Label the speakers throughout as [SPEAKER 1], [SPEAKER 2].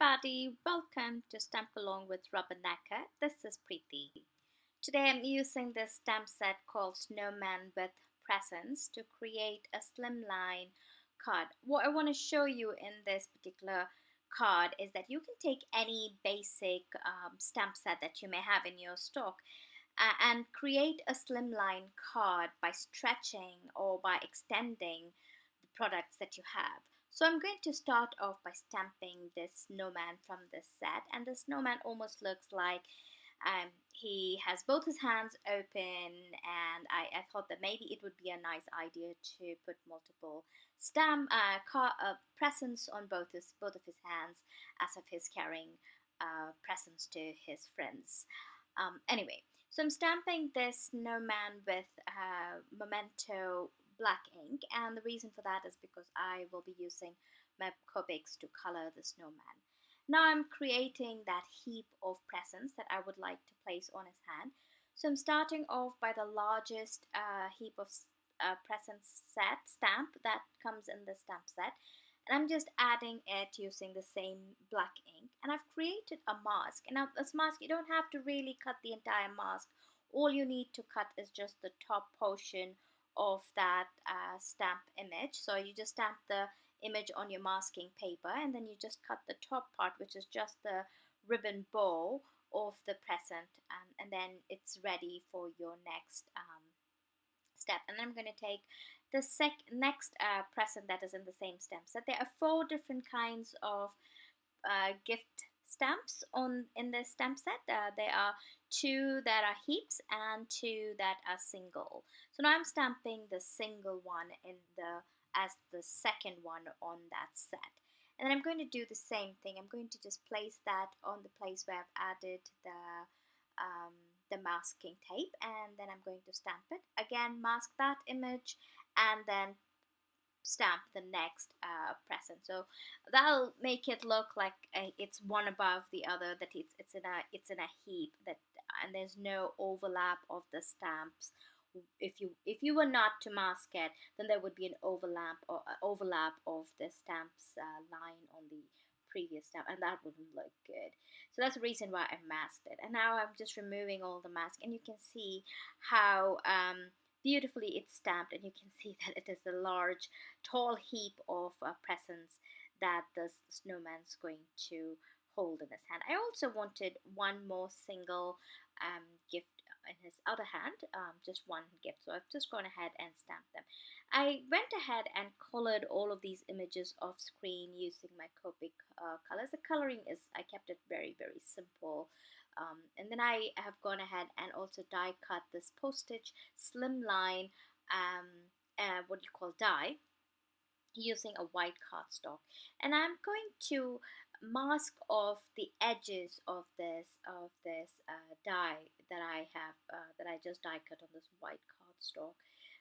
[SPEAKER 1] everybody, welcome to Stamp Along with Rubbernecker. This is Preeti. Today I'm using this stamp set called Snowman with Presents to create a slimline card. What I want to show you in this particular card is that you can take any basic stamp set that you may have in your stock and create a slimline card by stretching or by extending the products that you have. So I'm going to start off by stamping this snowman from this set, and the snowman almost looks like he has both his hands open, and I thought that maybe it would be a nice idea to put multiple presents on both of his hands, as if he's carrying presents to his friends. Anyway, so I'm stamping this snowman with Memento black ink, and the reason for that is because I will be using my Copics to color the snowman. Now I'm creating that heap of presents that I would like to place on his hand. So I'm starting off by the largest heap of presents set stamp that comes in the stamp set, and I'm just adding it using the same black ink, and I've created a mask. And now this mask, you don't have to really cut the entire mask. All you need to cut is just the top portion of that stamp image. So you just stamp the image on your masking paper, and then you just cut the top part, which is just the ribbon bow of the present, and then it's ready for your next step. And I'm going to take the next present that is in the same stamp set. There are 4 different kinds of gift stamps in this stamp set. There are 2 that are heaps and 2 that are single. So now I'm stamping the single one as the second one on that set. And then I'm going to do the same thing. I'm going to just place that on the place where I've added the masking tape, and then I'm going to stamp it. Again, mask that image and then stamp the next present. So that'll make it look like it's one above the other, that it's in a heap, that and there's no overlap of the stamps. If you were not to mask it, then there would be an overlap of the stamps line on the previous stamp, and that wouldn't look good. So that's the reason why I masked it. And now I'm just removing all the mask, and you can see how beautifully it's stamped, and you can see that it is a large tall heap of presents that the snowman's going to hold in his hand. I also wanted one more single gift in his other hand, just one gift, so I've just gone ahead and stamped them. I went ahead and colored all of these images off screen using my Copic colors. The coloring is, I kept it very simple. And then I have gone ahead and also die cut this Postage Slimline what you call die, using a white cardstock, and I'm going to mask off the edges of this die that I have that I just die cut on this white cardstock.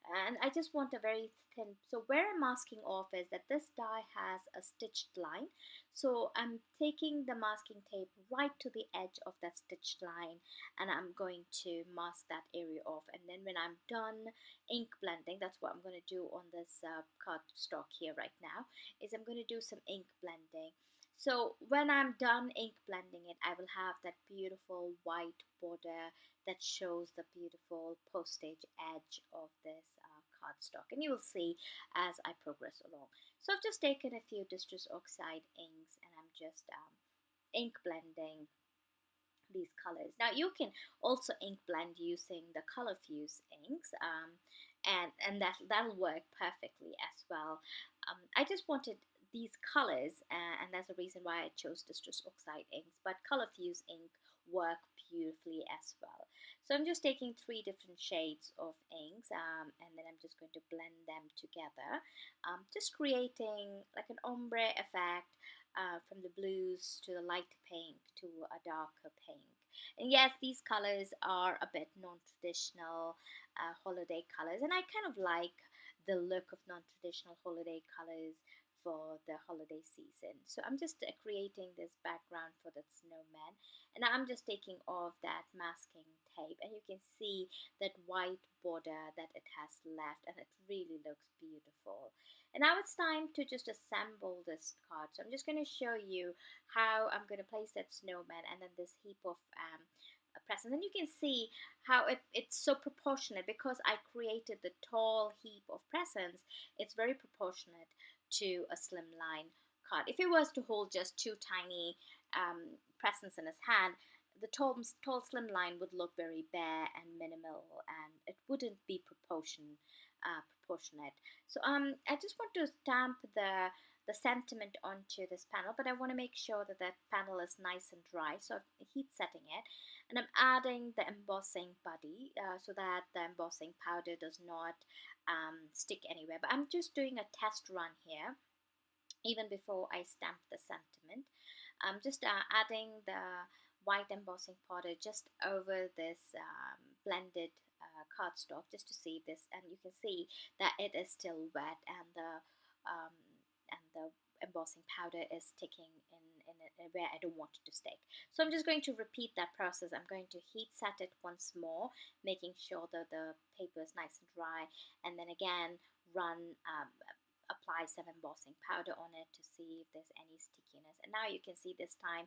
[SPEAKER 1] And I just want a very thin, so where I'm masking off is that this die has a stitched line, so I'm taking the masking tape right to the edge of that stitched line, and I'm going to mask that area off. And then when I'm done ink blending, that's what I'm going to do on this cardstock here right now, is I'm going to do some ink blending. So when I'm done ink blending it, I will have that beautiful white border that shows the beautiful postage edge of this cardstock, and you will see as I progress along. So I've just taken a few Distress Oxide inks, and I'm just ink blending these colors. Now you can also ink blend using the color fuse inks, and that'll work perfectly as well. I just wanted these colors, and that's the reason why I chose Distress Oxide inks, but color fuse ink work beautifully as well. So I'm just taking 3 different shades of inks, and then I'm just going to blend them together, just creating like an ombre effect, from the blues to the light pink to a darker pink. And yes, these colors are a bit non-traditional holiday colors, and I kind of like the look of non-traditional holiday colors for the holiday season. So I'm just creating this background for the snowman, and I'm just taking off that masking tape, and you can see that white border that it has left, and it really looks beautiful. And now it's time to just assemble this card. So I'm just going to show you how I'm going to place that snowman and then this heap of presents. And you can see how it's so proportionate because I created the tall heap of presents. It's very proportionate to a slimline card. If he was to hold just two tiny presents in his hand, the tall slim line would look very bare and minimal, and it wouldn't be proportionate. So I just want to stamp the sentiment onto this panel, but I want to make sure that that panel is nice and dry. So I'm heat setting it, and I'm adding the embossing putty so that the embossing powder does not stick anywhere. But I'm just doing a test run here even before I stamp the sentiment. I'm just adding the white embossing powder just over this blended cardstock just to see this, and you can see that it is still wet, um, and the embossing powder is sticking in where I don't want it to stick. So I'm just going to repeat that process. I'm going to heat set it once more, making sure that the paper is nice and dry, and then again run apply some embossing powder on it to see if there's any stickiness. And now you can see this time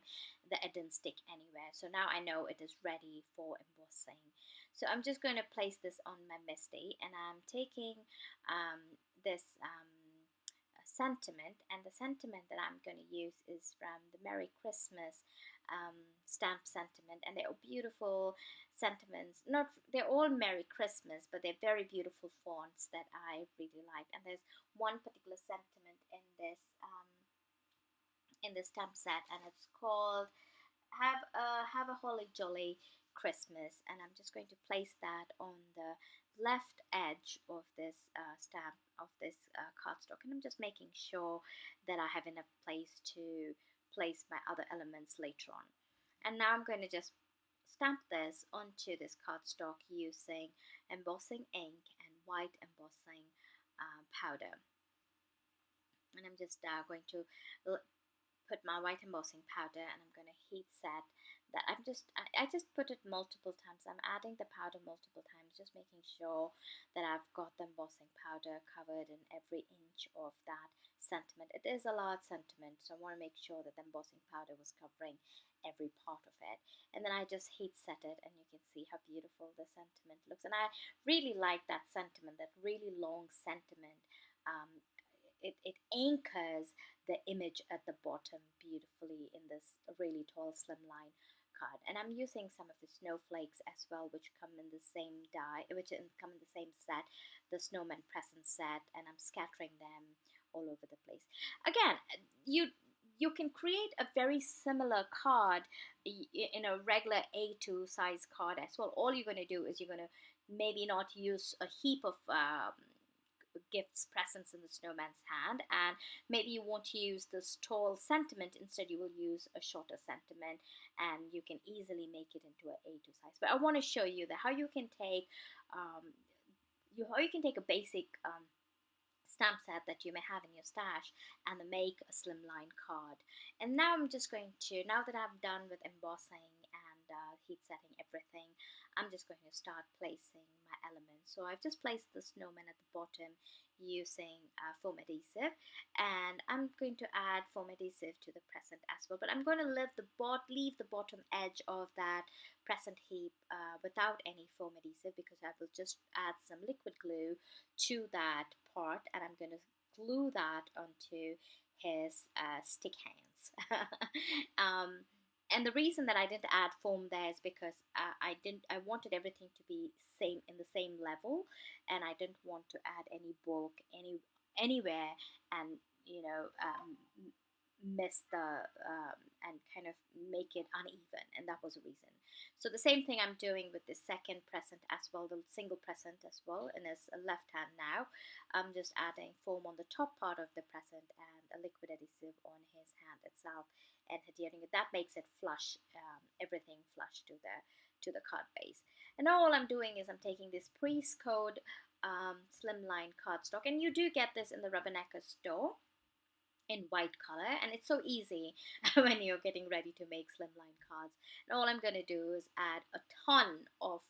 [SPEAKER 1] that it didn't stick anywhere. So now I know it is ready for embossing. So I'm just going to place this on my Misty, and I'm taking this sentiment, and the sentiment that I'm going to use is from the Merry Christmas stamp sentiment, and they're beautiful sentiments. Not they're all Merry Christmas, but they're very beautiful fonts that I really like. And there's one particular sentiment in this stamp set, and it's called have a holly jolly Christmas. And I'm just going to place that on the left edge of this stamp of this cardstock, and I'm just making sure that I have enough place to place my other elements later on. And now I'm going to just stamp this onto this cardstock using embossing ink and white embossing powder. And I'm just going to put my white embossing powder, and I'm going to heat set that. I just put it multiple times. I'm adding the powder multiple times, just making sure that I've got the embossing powder covered in every inch of that sentiment. It is a large sentiment, so I want to make sure that the embossing powder was covering every part of it. And then I just heat set it, and you can see how beautiful the sentiment looks. And I really like that sentiment, that really long sentiment. It anchors the image at the bottom beautifully in this really tall slimline card. And I'm using some of the snowflakes as well, which come in the same die, which come in the same set, the Snowmen present set, and I'm scattering them all over the place. Again, you can create a very similar card in a regular A2 size card as well. All you're going to do is you're going to maybe not use a heap of gifts, presents in the snowman's hand, and maybe you won't use this tall sentiment. Instead, you will use a shorter sentiment, and you can easily make it into a A2 size. But I want to show you that how you can take a basic stamp set that you may have in your stash and make a slimline card. And now I'm just going to, now that I'm done with embossing and heat setting everything, I'm just going to start placing my elements. So I've just placed the snowman at the bottom using foam adhesive, and I'm going to add foam adhesive to the present as well, but I'm going to leave the bottom edge of that present heap without any foam adhesive, because I will just add some liquid glue to that part, and I'm going to glue that onto his stick hands. And the reason that I didn't add foam there is because I wanted everything to be in the same level, and I didn't want to add any bulk anywhere, and miss the and kind of make it uneven, and that was a reason. So the same thing I'm doing with the second present as well, the single present as well, in his left hand now. I'm just adding foam on the top part of the present and a liquid adhesive on his hand itself, and adhering it. That makes it flush, everything flush to the card base. And now all I'm doing is I'm taking this pre-scored slimline cardstock, and you do get this in the Rubbernecker store. in white color, and it's so easy when you're getting ready to make slimline cards. And all I'm going to do is add a ton of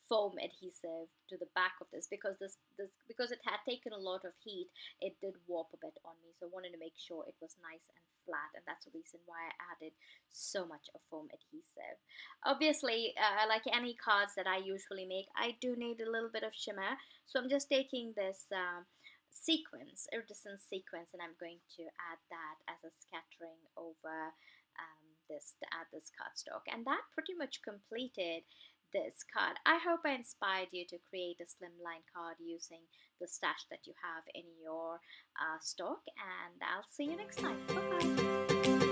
[SPEAKER 1] foam adhesive to the back of this, because this because it had taken a lot of heat, it did warp a bit on me, so I wanted to make sure it was nice and flat, and that's the reason why I added so much of foam adhesive. Obviously, like any cards that I usually make, I do need a little bit of shimmer, so I'm just taking this sequence, iridescent sequence, and I'm going to add that as a scattering over this to add this cardstock, and that pretty much completed this card. I hope I inspired you to create a slimline card using the stash that you have in your stock, and I'll see you next time. Bye bye.